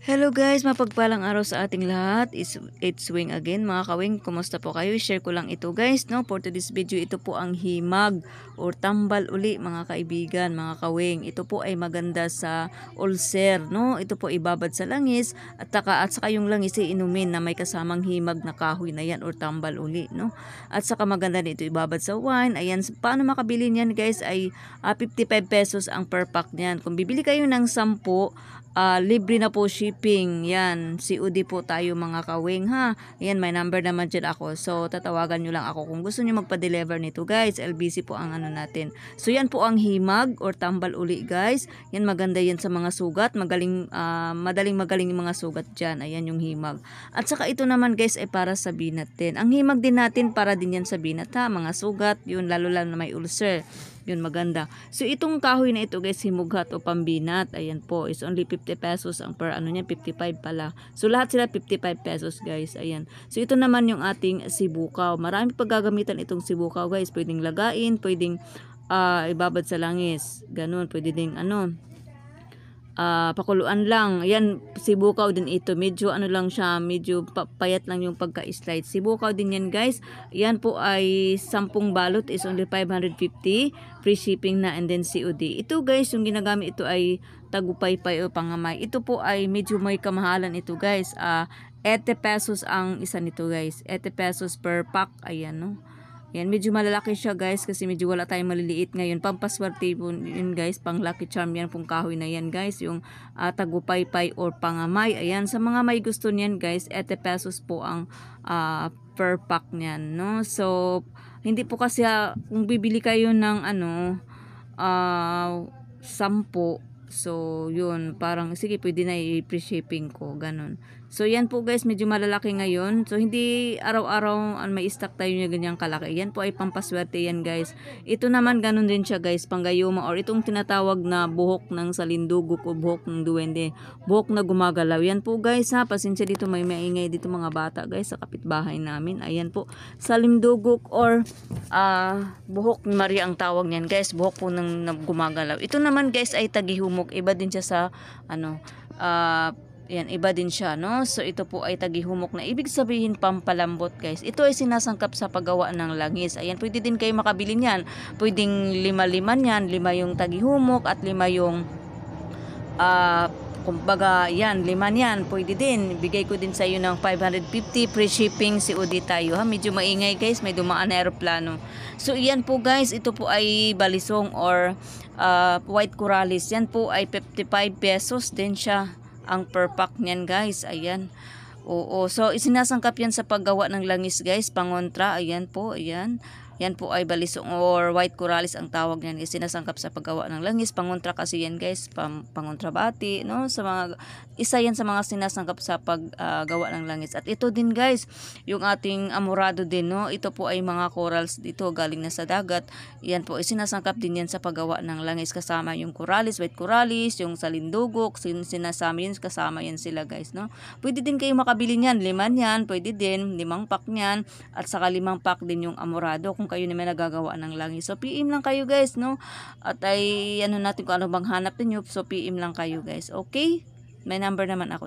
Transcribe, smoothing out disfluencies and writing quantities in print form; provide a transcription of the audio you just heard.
Hello guys, mapagpalang araw sa ating lahat. It's Wing again mga kawing. Kumusta po kayo? Share ko lang ito guys, no? For today's video, ito po ang himag or tambal uli mga kaibigan, mga kawing. Ito po ay maganda sa ulcer, no? Ito po ibabad sa langis at saka yung langis ay inumin na may kasamang himag na kahoy na yan or tambal uli, no? At saka maganda nito ibabad sa wine. Ayan, paano makabili niyan guys ay 55 pesos ang per pack niyan. Kung bibili kayo ng 10, libre na po shipping. Yan, COD po tayo mga kawing ha. Yan, may number naman dyan ako. So, tatawagan nyo lang ako kung gusto nyo magpa-deliver nito guys. LBC po ang ano natin. So, yan po ang himag or tambal uli guys. Yan, maganda yan sa mga sugat. Madaling yung mga sugat dyan. Ayan yung himag. At saka ito naman guys ay para sa binat din. Ang himag din natin para din yan sa binat ha. Mga sugat, yun lalo na may ulcer. Yun maganda. So itong kahoy na ito guys, himughat o pambinat. Ayan po, is only 50 pesos ang per ano niya, 55 pala. So lahat sila 55 pesos guys. Ayan. So ito naman yung ating sibukaw. Marami paggagamitan itong sibukaw guys. Pwedeng lagain, pwedeng ibabad sa langis. Ganun, pwede ding pakuluan lang. Ayan, sibukaw din ito. Medyo ano lang siya, medyo payat lang yung pagka-slide. Sibukaw din yan guys. Yan po ay 10 balot is only 550. Free shipping na and then COD. Ito guys, yung ginagamit ito ay tagupay-pay o pangamay. Ito po ay medyo may kamahalan ito guys. 80 pesos ang isa nito guys. 80 pesos per pack. Ayan no. Yan, medyo malalaki siya guys kasi medyo wala tayong maliliit ngayon. Pampaswerte po yun guys, pang lucky charm yan pong kahoy na yan guys. Yung tagupay-pay or pangamay. Ayan, sa mga may gusto niyan guys, 80 pesos po ang per pack niyan, no? So, hindi po kasi kung bibili kayo ng 10, so yun, parang sige pwede na i-free shipping ko, ganun. So yan po guys, medyo malalaki ngayon. So hindi araw-araw may stock tayo niya ganyang kalaki. Yan po ay pampaswerte yan guys. Ito naman ganun din siya guys, panggayuma or itong tinatawag na buhok ng salindugok o buhok ng duwende. Buhok na gumagalaw. Yan po guys ha, pasensya dito may maingay dito mga bata guys sa kapitbahay namin. Ayan po, salindugok or buhok ni Maria ang tawag niyan guys. Buhok po ng gumagalaw. Ito naman guys ay tagihumok. Iba din siya sa yan, iba din siya, no? So, ito po ay tagihumok na ibig sabihin pampalambot, guys. Ito ay sinasangkap sa paggawa ng langis. Ayan, pwede din kayo makabili niyan. Pwedeng 5 yan. 5 yung tagihumok at 5 yung kumbaga, yan, 5 yan. Pwede din. Bigay ko din sa iyo ng 550 free shipping COD tayo, ha? Medyo maingay, guys. May dumaan na aeroplano. So, yan po, guys. Ito po ay balisong or white coralis. Yan po ay 55 pesos din siya ang per pack niyan guys. Ayan. Oo. So isinasangkap yan sa paggawa ng langis guys. Pangontra. Ayan po. Ayan. Yan po ay balisong or white coralis ang tawag niyan. Isinasangkap sa paggawa ng langis. Pangontra kasi yan guys. Pangontra bati. No? Sa mga, isa yan sa mga sinasangkap sa paggawa ng langis. At ito din guys. Yung ating amorado din. No? Ito po ay mga corals dito galing na sa dagat. Yan po. Isinasangkap din yan sa paggawa ng langis. Kasama yung coralis, white coralis, yung salindugok. Sinasama yun. Kasama yan sila guys. No? Pwede din kayo makabili niyan. 5 yan. Pwede din. 5 pack niyan. At saka 5 pack din yung amorado. Kung kayo naman nagagawa ng langis. So, PM lang kayo guys, no? At ay, natin kung ano bang hanap ninyo. So, PM lang kayo guys. Okay? May number naman ako.